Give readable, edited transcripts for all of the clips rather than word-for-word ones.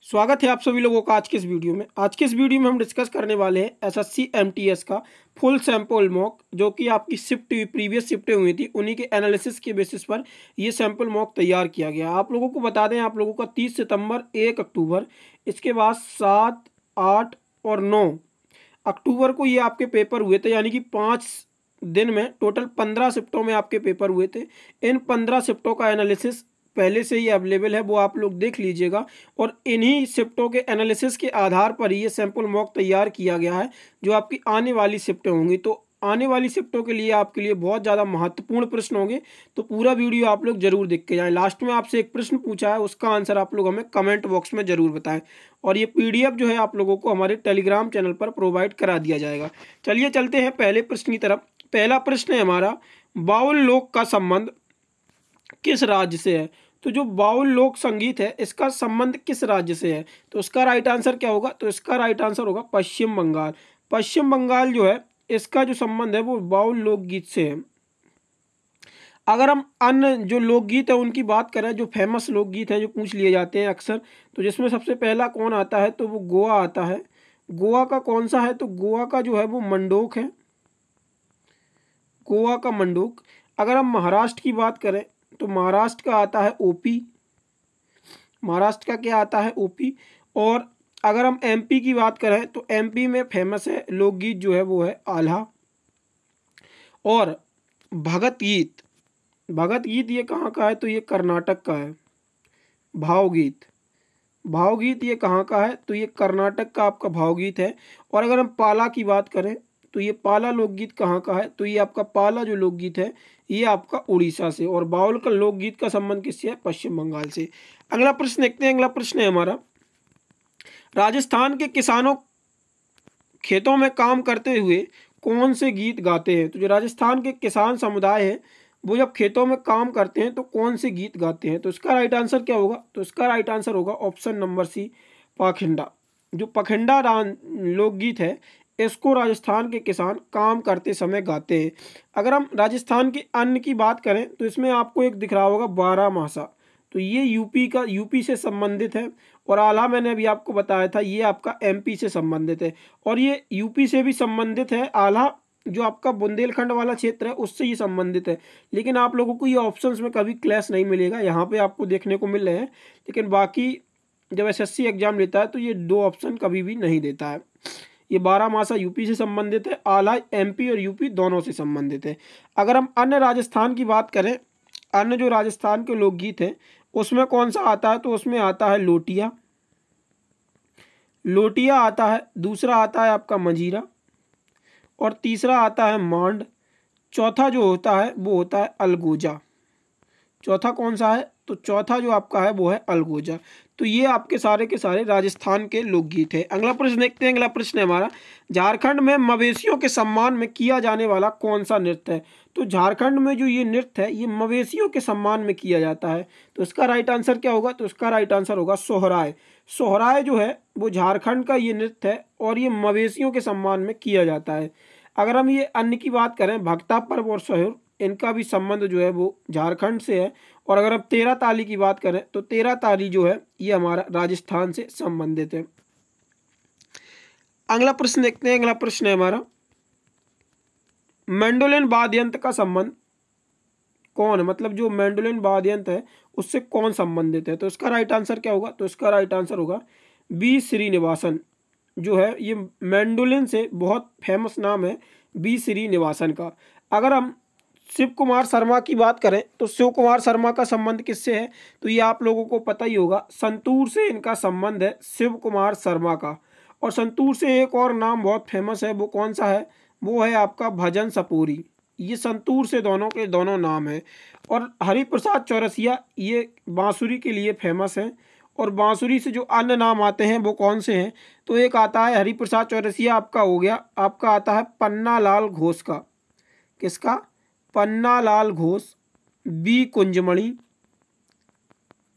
स्वागत है आप सभी लोगों का आज के इस वीडियो में। आज के इस वीडियो में हम डिस्कस करने वाले हैं एसएससी एमटीएस का फुल सैंपल मॉक, जो कि आपकी प्रीवियस शिफ्टें हुई थी, उन्हीं के एनालिसिस के बेसिस पर ये सैंपल मॉक तैयार किया गया। आप लोगों को बता दें, आप लोगों का 30 सितंबर, 1 अक्टूबर, इसके बाद 7, 8 और 9 अक्टूबर को ये आपके पेपर हुए थे, यानी कि 5 दिन में टोटल 15 शिफ्टों में आपके पेपर हुए थे। इन 15 शिफ्टों का एनालिसिस पहले से ही अवेलेबल है, वो आप लोग देख लीजिएगा। और इन्हीं शिफ्टों के एनालिसिस के आधार पर ये सैंपल मॉक तैयार किया गया है, जो आपकी आने वाली शिफ्टें होंगी। तो आने वाली शिफ्टों के लिए आपके लिए बहुत ज़्यादा महत्वपूर्ण प्रश्न होंगे, तो पूरा वीडियो आप लोग जरूर देख के जाएं। लास्ट में आपसे एक प्रश्न पूछा है, उसका आंसर आप लोग हमें कमेंट बॉक्स में जरूर बताएं। और ये PDF जो है आप लोगों को हमारे टेलीग्राम चैनल पर प्रोवाइड करा दिया जाएगा। चलिए चलते हैं पहले प्रश्न की तरफ। पहला प्रश्न है हमारा, बाउल लोक का संबंध किस राज्य से है? तो जो बाउल लोक संगीत है, इसका संबंध किस राज्य से है? तो इसका राइट आंसर क्या होगा? तो इसका राइट आंसर होगा पश्चिम बंगाल। पश्चिम बंगाल जो है, इसका जो संबंध है वो बाउल लोकगीत से है। अगर हम अन्य जो लोकगीत है उनकी बात करें, जो फेमस लोकगीत है जो पूछ लिए जाते हैं अक्सर, तो जिसमें सबसे पहला कौन आता है? तो वो गोवा आता है। गोवा का कौन सा है? तो गोवा का जो है वो मंडोक है, गोवा का मंडोक। अगर हम महाराष्ट्र की बात करें तो महाराष्ट्र का आता है ओपी, महाराष्ट्र का क्या आता है? ओपी। और अगर हम MP की बात करें तो MP में फेमस है लोकगीत जो है वो है आल्हा। और भगत गीत, भगत गीत ये कहाँ का है? तो ये कर्नाटक का है। भावगीत, भावगीत ये कहाँ का है? तो ये कर्नाटक का आपका भावगीत है। और अगर हम पाला की बात करें तो ये पाला लोकगीत कहाँ का है? तो ये आपका पाला जो लोकगीत है ये आपका उड़ीसा से। और बाउल का लोकगीत का संबंध किससे है? पश्चिम बंगाल से। अगला प्रश्न देखते हैं। अगला प्रश्न है हमारा, राजस्थान के किसानों खेतों में काम करते हुए कौन से गीत गाते हैं? तो जो राजस्थान के किसान समुदाय है, वो जब खेतों में काम करते हैं तो कौन से गीत गाते हैं? तो इसका राइट आंसर क्या होगा? तो इसका राइट आंसर होगा ऑप्शन नंबर सी, पाखंडा। जो पखंडा लोकगीत है, इसको राजस्थान के किसान काम करते समय गाते हैं। अगर हम राजस्थान की अन्य की बात करें तो इसमें आपको एक दिख रहा होगा बारहमासा, तो ये यूपी से संबंधित है। और आल्हा मैंने अभी आपको बताया था, ये आपका MP से संबंधित है। और ये यूपी से भी संबंधित है। आल्हा जो आपका बुंदेलखंड वाला क्षेत्र है उससे ये संबंधित है। लेकिन आप लोगों को ये ऑप्शंस में कभी क्लैश नहीं मिलेगा, यहाँ पे आपको देखने को मिल रहे हैं। लेकिन बाकी जब SSC एग्जाम लेता है तो ये 2 ऑप्शन कभी भी नहीं देता है। ये बारहमासा यूपी से संबंधित है, आल्हा MP और यूपी दोनों से संबंधित है। अगर हम अन्य राजस्थान की बात करें, अन्य जो राजस्थान के लोकगीत हैं उसमें कौन सा आता है? तो उसमें आता है लोटिया, लोटिया आता है। दूसरा आता है आपका मंजीरा, और तीसरा आता है मांड। चौथा जो होता है वो होता है अलगोजा। चौथा कौन सा है? तो चौथा जो आपका है वो है अलगोजा। तो ये आपके सारे के सारे राजस्थान के लोकगीत है। अगला प्रश्न देखते हैं। अगला प्रश्न है हमारा, झारखंड में मवेशियों के सम्मान में किया जाने वाला कौन सा नृत्य है? तो झारखंड में जो ये नृत्य है ये मवेशियों के सम्मान में किया जाता है। तो इसका राइट आंसर क्या होगा? तो इसका राइट आंसर होगा सोहराय। सोहराय जो है वो झारखंड का ये नृत्य है और ये मवेशियों के सम्मान में किया जाता है। अगर हम ये अन्य की बात करें, भक्ता पर्व और सहुर, इनका भी संबंध जो है वो झारखंड से है। और अगर हम 13 ताली की बात करें तो 13 ताली जो है ये हमारा राजस्थान से संबंधित है। अगला प्रश्न देखते हैं। अगला प्रश्न है हमारा, मैंडोलिन वाद्य यंत्र का संबंध कौन है? मतलब जो मैंडोलिन वाद्य यंत्र है उससे कौन संबंधित है? तो इसका राइट आंसर क्या होगा? तो इसका राइट आंसर होगा B श्रीनिवासन। जो है ये मैंडोलिन से बहुत फेमस नाम है B श्रीनिवासन का। अगर हम शिव कुमार शर्मा की बात करें तो शिव कुमार शर्मा का संबंध किससे है? तो ये आप लोगों को पता ही होगा, संतूर से इनका संबंध है, शिव कुमार शर्मा का। और संतूर से एक और नाम बहुत फेमस है, वो कौन सा है? वो है आपका भजन सपोरी। ये संतूर से दोनों के दोनों नाम है। और हरिप्रसाद चौरसिया ये बांसुरी के लिए फेमस है। और बांसुरी से जो अन्य नाम आते हैं वो कौन से हैं? तो एक आता है हरिप्रसाद चौरसिया, आपका हो गया, आपका आता है पन्नालाल घोष का। किसका? पन्नालाल घोष। B कुंजमणि,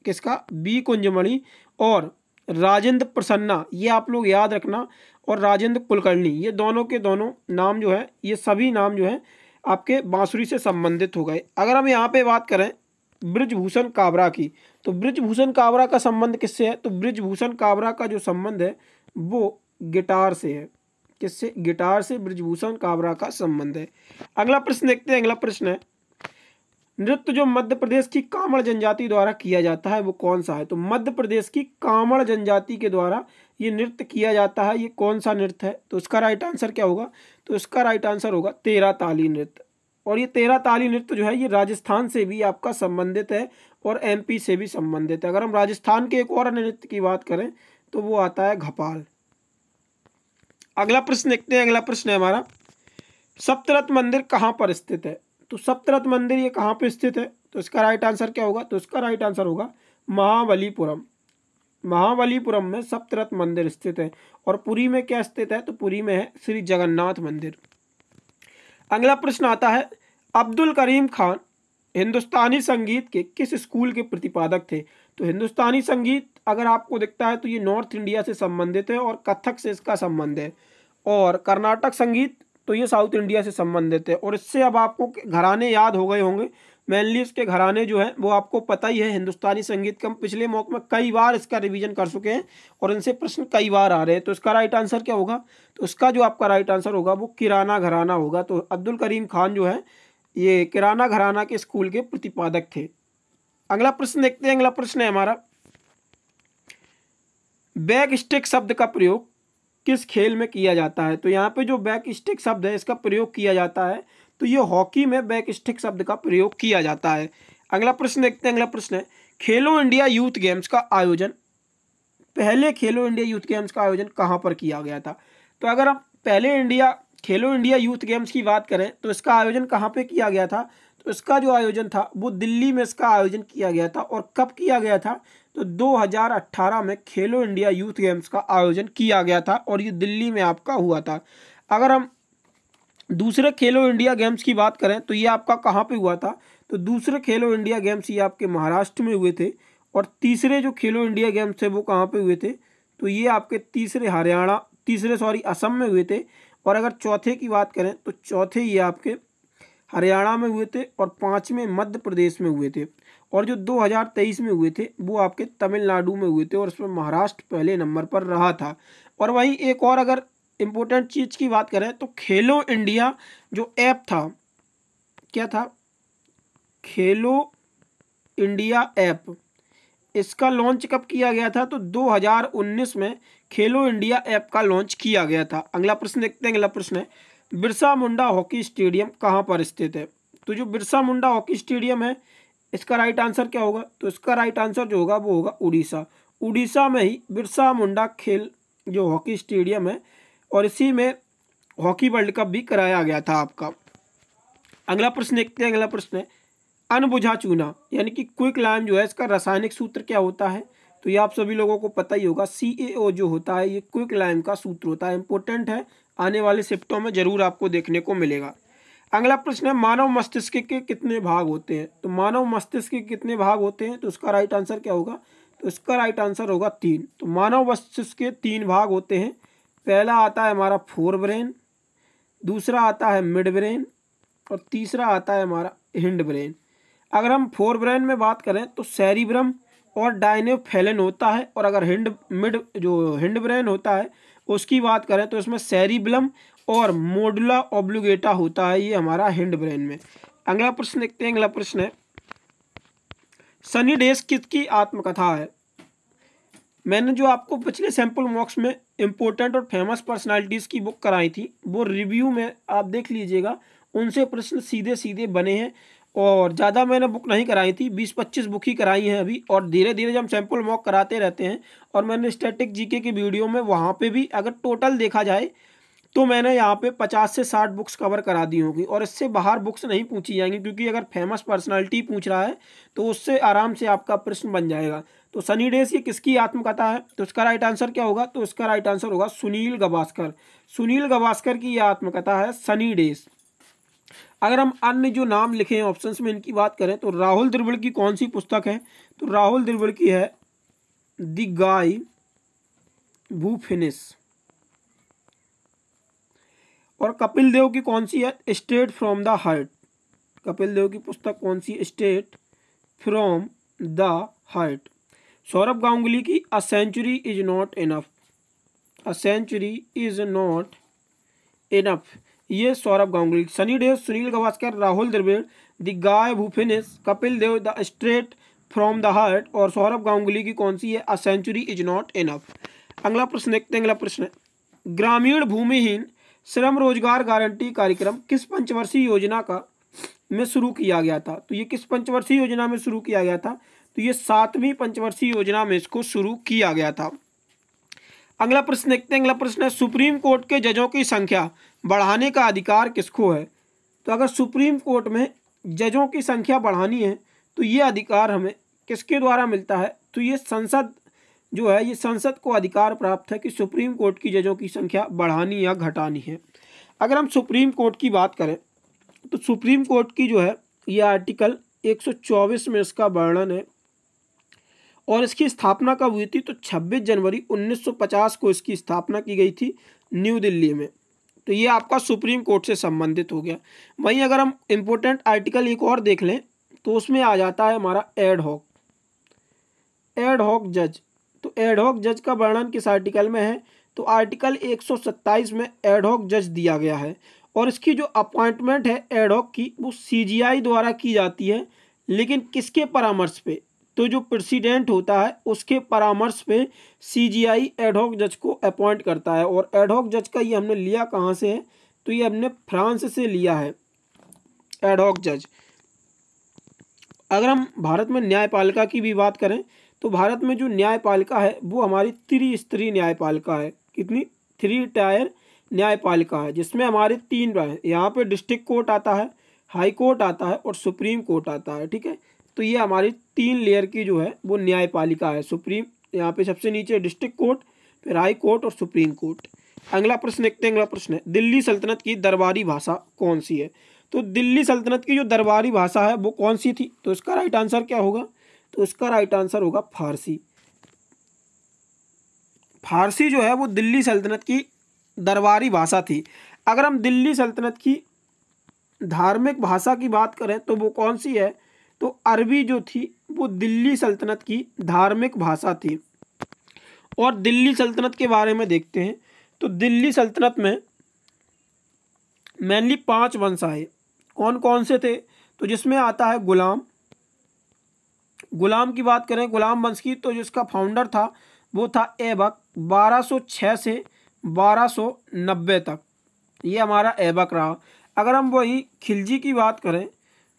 किसका? B कुंजमणि। और राजेंद्र प्रसन्ना, ये आप लोग याद रखना। और राजेंद्र कुलकर्णी, ये दोनों के दोनों नाम जो है, ये सभी नाम जो है आपके बांसुरी से संबंधित हो गए। अगर हम यहाँ पे बात करें ब्रजभूषण काबरा की, तो बृजभूषण काबरा का संबंध किससे है? तो बृजभूषण काबरा का जो संबंध है वो गिटार से है। किससे? गिटार से बृजभूषण काबरा का संबंध है। अगला प्रश्न देखते हैं। अगला प्रश्न है, नृत्य जो मध्य प्रदेश की कामड़ जनजाति द्वारा किया जाता है वो कौन सा है? तो मध्य प्रदेश की कामड़ जनजाति के द्वारा ये नृत्य किया जाता है, ये कौन सा नृत्य है? तो इसका राइट आंसर क्या होगा? तो इसका राइट आंसर होगा तेरह ताली नृत्य। और ये तेरह ताली नृत्य जो है ये राजस्थान से भी आपका संबंधित है और एमपी से भी संबंधित है। अगर हम राजस्थान के एक और नृत्य की बात करें तो वो आता है घपाल। अगला प्रश्न देखते हैं। अगला प्रश्न है हमारा, सप्तरथ मंदिर कहाँ पर स्थित है? तो सप्तरथ मंदिर ये कहाँ पे स्थित है? तो इसका राइट आंसर क्या होगा? तो इसका राइट आंसर होगा महाबलीपुरम। महाबलीपुरम में सप्तरथ मंदिर स्थित है। और पुरी में क्या स्थित है? तो पुरी में है श्री जगन्नाथ मंदिर। अगला प्रश्न आता है, अब्दुल करीम खान हिंदुस्तानी संगीत के किस स्कूल के प्रतिपादक थे? तो हिंदुस्तानी संगीत अगर आपको दिखता है तो ये नॉर्थ इंडिया से संबंधित है और कथक से इसका संबंध है। और कर्नाटक संगीत तो ये साउथ इंडिया से संबंधित है। और इससे अब आपको घराने याद हो गए होंगे, मेनली इसके घराने जो हैं वो आपको पता ही है। हिंदुस्तानी संगीत का हम पिछले मॉक में कई बार इसका रिवीजन कर चुके हैं और इनसे प्रश्न कई बार आ रहे हैं। तो इसका राइट आंसर क्या होगा? तो इसका जो आपका राइट आंसर होगा वो किराना घराना होगा। तो अब्दुल करीम खान जो है ये किराना घराना के स्कूल के प्रतिपादक थे। अगला प्रश्न देखते हैं। अगला प्रश्न है हमारा, बैक स्टिक शब्द का प्रयोग किस खेल में किया जाता है? तो यहाँ पे जो बैक स्टिक शब्द है इसका प्रयोग किया जाता है तो ये हॉकी में बैक स्टिक शब्द का प्रयोग किया जाता है। अगला प्रश्न देखते हैं। अगला प्रश्न है, खेलो इंडिया यूथ गेम्स का आयोजन, पहले खेलो इंडिया यूथ गेम्स का आयोजन कहाँ पर किया गया था? तो अगर हम पहले खेलो इंडिया यूथ गेम्स की बात करें तो इसका आयोजन कहाँ पे किया गया था? तो इसका जो आयोजन था वो दिल्ली में इसका आयोजन किया गया था। और कब किया गया था? तो 2018 में खेलो इंडिया यूथ गेम्स का आयोजन किया गया था और ये दिल्ली में आपका हुआ था। अगर हम दूसरे खेलो इंडिया गेम्स की बात करें तो ये आपका कहाँ पे हुआ था? तो दूसरे खेलो इंडिया गेम्स ये आपके महाराष्ट्र में हुए थे। और तीसरे जो खेलो इंडिया गेम्स थे वो कहाँ पे हुए थे? तो ये आपके असम में हुए थे। और अगर चौथे की बात करें तो चौथे ये आपके हरियाणा में हुए थे और पाँचवें मध्य प्रदेश में हुए थे। और जो 2023 में हुए थे वो आपके तमिलनाडु में हुए थे और उसमें महाराष्ट्र पहले नंबर पर रहा था। और वहीं एक और अगर इम्पोर्टेंट चीज़ की बात करें तो खेलो इंडिया जो ऐप था, क्या था? खेलो इंडिया ऐप, इसका लॉन्च कब किया गया था? तो 2019 में खेलो इंडिया ऐप का लॉन्च किया गया था। अगला प्रश्न देखते हैं। अगला प्रश्न है, बिरसा मुंडा हॉकी स्टेडियम कहाँ पर स्थित है? तो जो बिरसा मुंडा हॉकी स्टेडियम है इसका राइट आंसर क्या होगा? तो इसका राइट आंसर जो होगा वो होगा उड़ीसा। उड़ीसा में ही बिरसा मुंडा खेल जो हॉकी स्टेडियम है और इसी में हॉकी वर्ल्ड कप भी कराया गया था आपका। अगला प्रश्न देखते हैं। अगला प्रश्न है, अनबुझा चूना यानी कि क्विक लाइम जो है इसका रासायनिक सूत्र क्या होता है? तो ये आप सभी लोगों को पता ही होगा, CaO जो होता है ये क्विक लाइम का सूत्र होता है। इंपॉर्टेंट है, आने वाले शिफ्टों में जरूर आपको देखने को मिलेगा। अगला प्रश्न है, मानव मस्तिष्क के कितने भाग होते हैं? तो मानव मस्तिष्क के कितने भाग होते हैं? तो उसका राइट आंसर क्या होगा? तो इसका राइट आंसर होगा 3। तो मानव मस्तिष्क के 3 भाग होते हैं। पहला आता है हमारा फोर ब्रेन, दूसरा आता है मिड ब्रेन और तीसरा आता है हमारा हिंड ब्रेन। अगर हम फोर ब्रेन में बात करें तो सेरिब्रम और डायनेफेलन होता है। और अगर हिंड ब्रेन होता है उसकी बात करें तो इसमें सेरिब्लम और मोडुला ऑब्लिगेटा होता है, ये हमारा हिंड ब्रेन में। अगला प्रश्न देखते हैं। अगला प्रश्न है, सनी डेज किसकी आत्मकथा है? मैंने जो आपको पिछले सैंपल मॉक्स में इम्पोर्टेंट और फेमस पर्सनालिटीज़ की बुक कराई थी वो रिव्यू में आप देख लीजिएगा, उनसे प्रश्न सीधे सीधे बने हैं। और ज़्यादा मैंने बुक नहीं कराई थी, 20-25 बुक ही कराई हैं अभी। और धीरे धीरे जब हम सैंपल मॉक कराते रहते हैं और मैंने स्टैटिक जीके की वीडियो में वहाँ पे भी अगर टोटल देखा जाए तो मैंने यहाँ पे 50 से 60 बुक्स कवर करा दी होगी। और इससे बाहर बुक्स नहीं पूछी जाएंगी क्योंकि अगर फेमस पर्सनालिटी पूछ रहा है तो उससे आराम से आपका प्रश्न बन जाएगा। तो सनी डेज ये किसकी आत्मकथा है? तो इसका राइट आंसर क्या होगा? तो इसका राइट आंसर होगा सुनील गावस्कर। सुनील गावस्कर की यह आत्मकथा है सनी डेज। अगर हम अन्य जो नाम लिखे हैं ऑप्शंस में इनकी बात करें तो राहुल द्रविड़ की कौन सी पुस्तक है? तो राहुल द्रविड़ की है द गाय हू फिनिश। और कपिल देव की कौन सी है? Straight from the heart. Kapil Dev की पुस्तक कौन सी? Straight from the heart. Saurav Ganguly की a century is not enough, a century is not enough, ये Saurav Ganguly. Sunny Deol, Sunil Gavaskar, Rahul Dravid, the guy who finish, Kapil Dev, the straight from the heart, और सौरभ गांगुली की कौन सी है, a century is not enough. अगला प्रश्न देखते हैं। अगला प्रश्न, ग्रामीण भूमिहीन श्रम रोजगार गारंटी कार्यक्रम किस पंचवर्षीय योजना का में शुरू किया गया था? तो ये किस पंचवर्षीय योजना में शुरू किया गया था? तो ये 7वीं पंचवर्षीय योजना में इसको शुरू किया गया था। अगला प्रश्न देखते हैं। अगला प्रश्न है, सुप्रीम कोर्ट के जजों की संख्या बढ़ाने का अधिकार किसको है? तो अगर सुप्रीम कोर्ट में जजों की संख्या बढ़ानी है तो ये अधिकार हमें किसके द्वारा मिलता है? तो ये संसद जो है, ये संसद को अधिकार प्राप्त है कि सुप्रीम कोर्ट की जजों की संख्या बढ़ानी या घटानी है। अगर हम सुप्रीम कोर्ट की बात करें तो सुप्रीम कोर्ट की जो है ये आर्टिकल 124 में इसका वर्णन है, और इसकी स्थापना कब हुई थी? तो 26 जनवरी 1950 को इसकी स्थापना की गई थी न्यू दिल्ली में। तो ये आपका सुप्रीम कोर्ट से संबंधित हो गया। वहीं अगर हम इम्पोर्टेंट आर्टिकल एक और देख लें तो उसमें आ जाता है हमारा एड हॉक जज। तो एड हॉक जज का वर्णन किस आर्टिकल में है? तो आर्टिकल 127 में एड हॉक जज दिया गया है, और इसकी जो अपॉइंटमेंट है एड हॉक की वो सीजीआई द्वारा की जाती है, लेकिन किसके परामर्श पे? तो जो प्रेसिडेंट होता है उसके परामर्श पे सीजीआई एड हॉक जज को अपॉइंट करता है। और एड हॉक जज का ये हमने लिया कहाँ से है? तो ये हमने फ्रांस से लिया है एड हॉक जज। अगर हम भारत में न्यायपालिका की भी बात करें तो भारत में जो न्यायपालिका है वो हमारी त्रिस्तरीय न्यायपालिका है। कितनी? 3 टायर न्यायपालिका है, जिसमें हमारे 3 है। यहाँ पे डिस्ट्रिक्ट कोर्ट आता है, हाई कोर्ट आता है और सुप्रीम कोर्ट आता है। ठीक है, तो ये हमारी 3 लेयर की जो है वो न्यायपालिका है। सुप्रीम, यहाँ पे सबसे नीचे डिस्ट्रिक्ट कोर्ट, फिर हाई कोर्ट और सुप्रीम कोर्ट। अगला प्रश्न देखते हैं। अगला प्रश्न है, दिल्ली सल्तनत की दरबारी भाषा कौन सी है? तो दिल्ली सल्तनत की जो दरबारी भाषा है वो कौन सी थी? तो इसका राइट आंसर क्या होगा? तो इसका राइट आंसर होगा फारसी। फारसी जो है वो दिल्ली सल्तनत की दरबारी भाषा थी। अगर हम दिल्ली सल्तनत की धार्मिक भाषा की बात करें तो वो कौन सी है? तो अरबी जो थी वो दिल्ली सल्तनत की धार्मिक भाषा थी। और दिल्ली सल्तनत के बारे में देखते हैं तो दिल्ली सल्तनत में मेनली 5 वंश आए। कौन कौन से थे? तो जिसमें आता है गुलाम की बात करें, गुलाम वंश की, तो जिसका फाउंडर था वो था ऐबक, 1206 से 1290 तक ये हमारा ऐबक रहा। अगर हम वही खिलजी की बात करें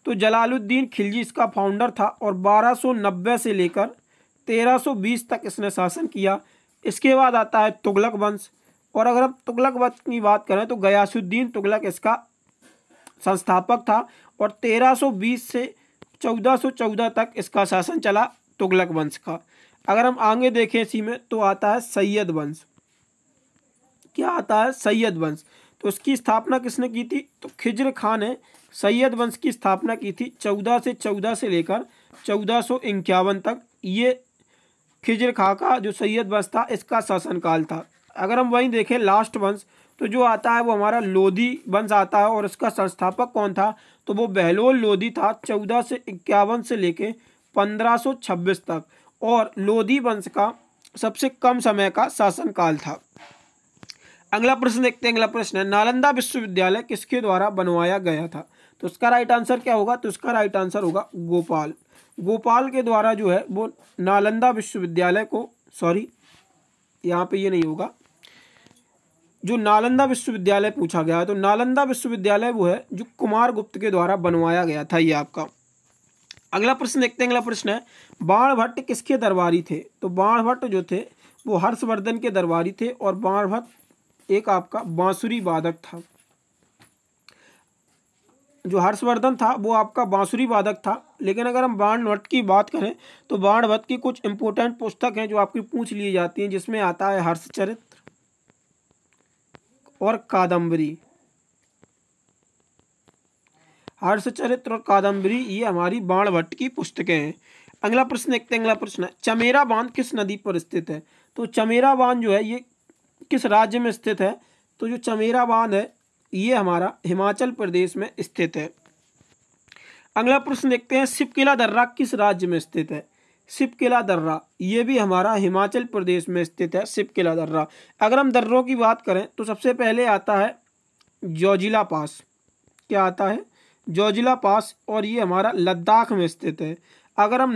तो जलालुद्दीन खिलजी इसका फाउंडर था, और 1290 से लेकर 1320 तक इसने शासन किया। इसके बाद आता है तुगलक वंश, और अगर हम तुगलक वंश की बात करें तो गयासुद्दीन तुगलक इसका संस्थापक था, और 1320 से 1414 तक इसका शासन चला तुगलक वंश का। अगर हम आगे देखें इसी में तो आता है सैयद वंश। क्या आता है? सैयद वंश। तो इसकी स्थापना किसने की थी? तो खिज्र खान ने सैयद वंश की स्थापना की थी 1414 से लेकर 1451 तक। ये खिज्र खां का जो सैयद वंश था इसका शासनकाल था। अगर हम वहीं देखें लास्ट वंश तो जो आता है वो हमारा लोधी वंश आता है, और इसका संस्थापक कौन था? तो वो बहलोल लोधी था, 1451 से लेके 1526 तक। और लोधी वंश का सबसे कम समय का शासनकाल था। अगला प्रश्न देखते हैं। अगला प्रश्न है, नालंदा विश्वविद्यालय किसके द्वारा बनवाया गया था? तो इसका राइट आंसर क्या होगा? तो इसका राइट आंसर होगा गोपाल के द्वारा जो है वो नालंदा विश्वविद्यालय को, सॉरी यहाँ पे ये नहीं होगा, जो नालंदा विश्वविद्यालय पूछा गया है तो नालंदा विश्वविद्यालय वो है जो कुमारगुप्त के द्वारा बनवाया गया था। ये आपका अगला प्रश्न देखते हैं। अगला प्रश्न है, बाणभट्ट किसके दरबारी थे? तो बाणभट्ट जो थे वो हर्षवर्धन के दरबारी थे, और बाणभट्ट एक आपका बांसुरी वादक था। जो हर्षवर्धन था वो आपका बांसुरी वादक था। लेकिन अगर हम बाणभट्ट की बात करें तो बाणभट्ट की कुछ इंपोर्टेंट पुस्तक हैं जो आपकी पूछ ली जाती हैं, जिसमें आता है हर्षचरित्र और कादम्बरी। हर्षचरित्र और कादम्बरी ये हमारी बाणभट्ट की पुस्तकें हैं। अगला प्रश्न देखते हैं। अगला प्रश्न है, चमेरा बांध किस नदी पर स्थित है? तो चमेरा बांध जो है ये किस राज्य में स्थित है? तो जो चमेरा बांध है ये हमारा हिमाचल प्रदेश में स्थित है। अगला प्रश्न देखते हैं, शिपकिला दर्रा किस राज्य में स्थित है? शिपकिला दर्रा, ये भी हमारा हिमाचल प्रदेश में स्थित है शिपकिला दर्रा। अगर हम दर्रों की बात करें तो सबसे पहले आता है जोजिला पास। क्या आता है? जोजिला पास, और ये हमारा लद्दाख में स्थित है। अगर हम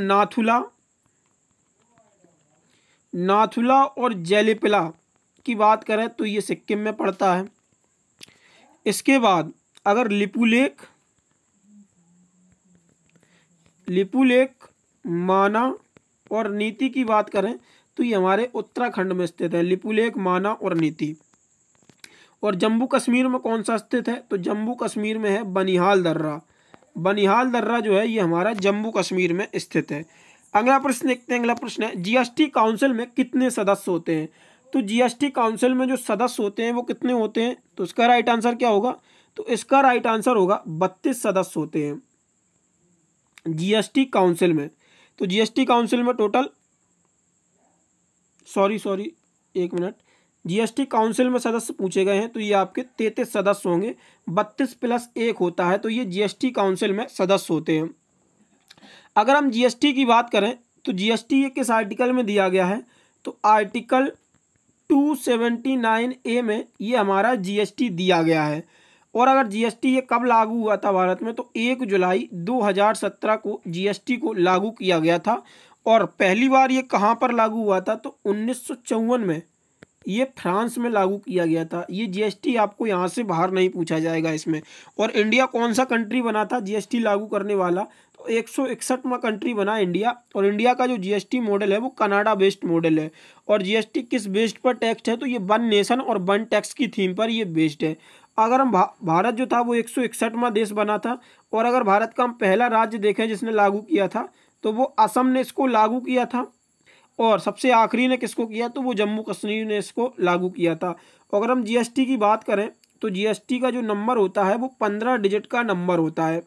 नाथुला और जेलिपिला की बात करें तो ये सिक्किम में पड़ता है। इसके बाद अगर लिपू लेक, माना और नीति की बात करें तो ये हमारे उत्तराखंड में स्थित है, लिपू लेक, माना और नीति। और जम्मू कश्मीर में कौन सा स्थित है? तो जम्मू कश्मीर में है बनिहाल दर्रा। बनिहाल दर्रा जो है ये हमारा जम्मू कश्मीर में स्थित है। अगला प्रश्न देखते हैं। अगला प्रश्न है जीएसटी काउंसिल में कितने सदस्य होते हैं? तो जीएसटी काउंसिल में जो सदस्य होते हैं वो कितने होते हैं? तो इसका राइट आंसर क्या होगा? तो इसका राइट आंसर होगा 32 सदस्य होते हैं जीएसटी काउंसिल में। तो जीएसटी काउंसिल में टोटल जीएसटी काउंसिल में सदस्य पूछे गए हैं तो ये आपके 33 सदस्य होंगे। 32 + 1 होता है, तो ये जीएसटी काउंसिल में सदस्य होते हैं। अगर हम जीएसटी की बात करें तो जीएसटी ये किस आर्टिकल में दिया गया है? तो आर्टिकल 279A में ये हमारा जीएसटी दिया गया है। और अगर जीएसटी ये कब लागू हुआ था भारत में? तो 1 जुलाई 2017 को जीएसटी को लागू किया गया था। और पहली बार ये कहाँ पर लागू हुआ था? तो 1954 में ये फ्रांस में लागू किया गया था। ये जीएसटी आपको यहाँ से बाहर नहीं पूछा जाएगा इसमें। और इंडिया कौन सा कंट्री बना था जीएसटी लागू करने वाला? तो 161वां कंट्री बना इंडिया। और इंडिया का जो जीएसटी मॉडल है वो कनाडा बेस्ड मॉडल है। और जीएसटी किस बेस्ड पर टैक्स है? तो ये वन नेशन और वन टैक्स की थीम पर ये बेस्ड है। अगर हम भारत जो था वो 161वां देश बना था। और अगर भारत का हम पहला राज्य देखें जिसने लागू किया था तो वो असम ने इसको लागू किया था। और सबसे आखिरी ने किसको किया? तो वो जम्मू कश्मीर ने इसको लागू किया था। अगर हम जीएसटी की बात करें तो जीएसटी का जो नंबर होता है वो 15 डिजिट का नंबर होता है।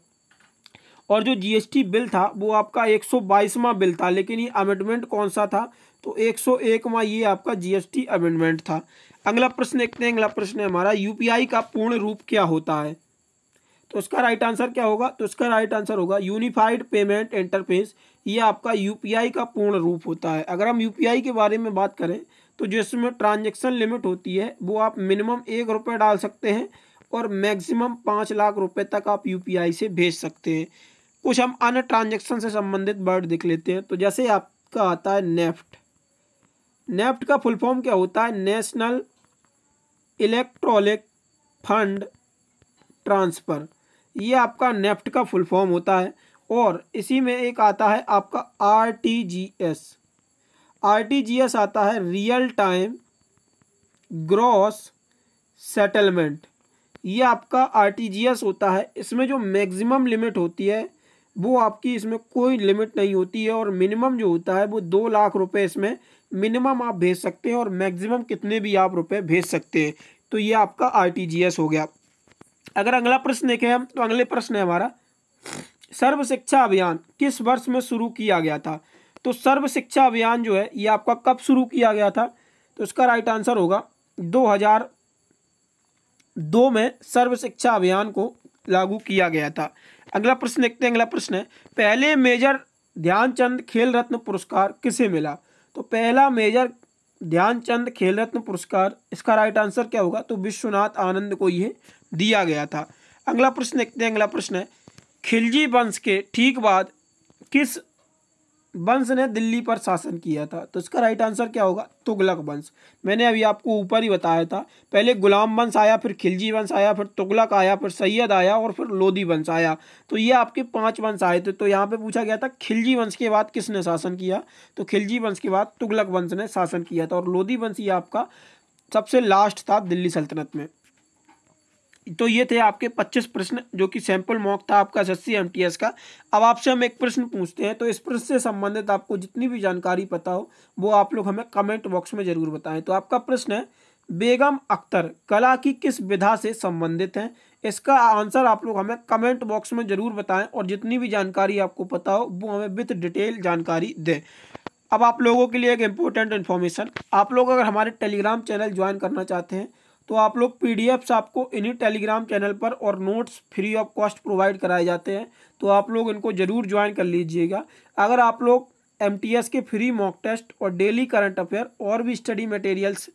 और जो जीएसटी बिल था वो आपका 122वां बिल था, लेकिन ये अमेंडमेंट कौन सा था? तो 101वां ये आपका जीएसटी अमेंडमेंट था। अगला प्रश्न देखते हैं। अगला प्रश्न है हमारा यूपीआई का पूर्ण रूप क्या होता है? तो इसका राइट आंसर क्या होगा? तो इसका राइट आंसर होगा यूनिफाइड पेमेंट इंटरफेस। ये आपका यूपीआई का पूर्ण रूप होता है। अगर हम यूपीआई के बारे में बात करें तो जिसमें ट्रांजैक्शन लिमिट होती है वो आप मिनिमम 1 रुपये डाल सकते हैं और मैक्सिमम 5 लाख रुपए तक आप यूपीआई से भेज सकते हैं। कुछ हम अन्य ट्रांजैक्शन से संबंधित वर्ड देख लेते हैं। तो जैसे आपका आता है नेफ्ट। नेफ्ट का फुल फॉर्म क्या होता है? National electronic fund transfer. ये आपका नेफ्ट का फुल फॉर्म होता है। और इसी में एक आता है आपका आरटीजीएस। आरटीजीएस आता है रियल टाइम ग्रॉस सेटलमेंट। ये आपका आरटीजीएस होता है। इसमें जो मैक्सिमम लिमिट होती है वो आपकी, इसमें कोई लिमिट नहीं होती है। और मिनिमम जो होता है वो 2 लाख रुपए इसमें मिनिमम आप भेज सकते हैं और मैक्सिमम कितने भी आप रुपए भेज सकते हैं। तो ये आपका आरटीजीएस हो गया। अगर अगला प्रश्न देखें हम तो अगले प्रश्न है हमारा सर्व शिक्षा अभियान किस वर्ष में शुरू किया गया था? तो सर्व शिक्षा अभियान जो है ये आपका कब शुरू किया गया था? तो इसका राइट आंसर होगा 2002 में सर्व शिक्षा अभियान को लागू किया गया था। अगला प्रश्न देखते हैं। अगला प्रश्न है पहले मेजर ध्यानचंद खेल रत्न पुरस्कार किसे मिला? तो पहला मेजर ध्यानचंद खेल रत्न पुरस्कार, इसका राइट आंसर क्या होगा? तो विश्वनाथ आनंद को ये दिया गया था। अगला प्रश्न देखते हैं। अगला प्रश्न है खिलजी वंश के ठीक बाद किस वंश ने दिल्ली पर शासन किया था? तो इसका राइट आंसर क्या होगा? तुगलक वंश। मैंने अभी आपको ऊपर ही बताया था, पहले गुलाम वंश आया, फिर खिलजी वंश आया, फिर तुगलक आया, फिर सैयद आया और फिर लोधी वंश आया। तो ये आपके 5 वंश आए थे। तो यहाँ पे पूछा गया था खिलजी वंश के बाद किसने शासन किया? तो खिलजी वंश के बाद तुगलक वंश ने शासन किया था। और लोधी वंश ये आपका सबसे लास्ट था दिल्ली सल्तनत में। तो ये थे आपके 25 प्रश्न जो कि सैंपल मॉक था आपका एसएससी एमटीएस का। अब आपसे हम एक प्रश्न पूछते हैं, तो इस प्रश्न से संबंधित आपको जितनी भी जानकारी पता हो वो आप लोग हमें कमेंट बॉक्स में जरूर बताएं। तो आपका प्रश्न है बेगम अख्तर कला की किस विधा से संबंधित हैं? इसका आंसर आप लोग हमें कमेंट बॉक्स में जरूर बताएं और जितनी भी जानकारी आपको पता हो वो हमें विथ डिटेल जानकारी दें। अब आप लोगों के लिए एक इम्पोर्टेंट इन्फॉर्मेशन, आप लोग अगर हमारे टेलीग्राम चैनल ज्वाइन करना चाहते हैं तो आप लोग पीडीएफ्स आपको इन्हीं टेलीग्राम चैनल पर और notes free of cost provide कराए जाते हैं। तो आप लोग इनको ज़रूर ज्वाइन कर लीजिएगा। अगर आप लोग MTS के फ्री मॉक टेस्ट और डेली करंट अफेयर और भी स्टडी मटेरियल्स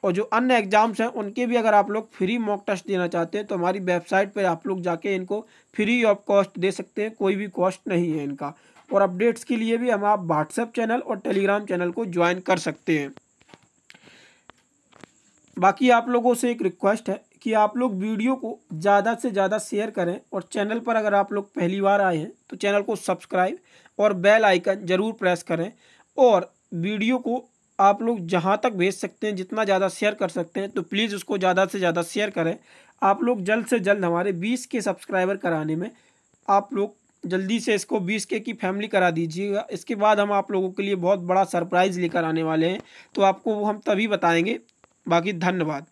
और जो अन्य एग्जाम्स हैं उनके भी अगर आप लोग फ्री मॉक टेस्ट देना चाहते हैं तो हमारी वेबसाइट पर आप लोग जाके इनको फ्री ऑफ कॉस्ट दे सकते हैं, कोई भी कॉस्ट नहीं है इनका। और अपडेट्स के लिए भी हम आप व्हाट्सएप चैनल और टेलीग्राम चैनल को ज्वाइन कर सकते हैं। बाकी आप लोगों से एक रिक्वेस्ट है कि आप लोग वीडियो को ज़्यादा से ज़्यादा शेयर करें और चैनल पर अगर आप लोग पहली बार आए हैं तो चैनल को सब्सक्राइब और बेल आइकन ज़रूर प्रेस करें। और वीडियो को आप लोग जहां तक भेज सकते हैं, जितना ज़्यादा शेयर कर सकते हैं तो प्लीज़ उसको ज़्यादा से ज़्यादा शेयर करें। आप लोग जल्द से जल्द हमारे 20 के सब्सक्राइबर कराने में आप लोग जल्दी से इसको 20K की फैमिली करा दीजिएगा। इसके बाद हम आप लोगों के लिए बहुत बड़ा सरप्राइज़ लेकर आने वाले हैं, तो आपको वो हम तभी बताएंगे। बाकी धन्यवाद।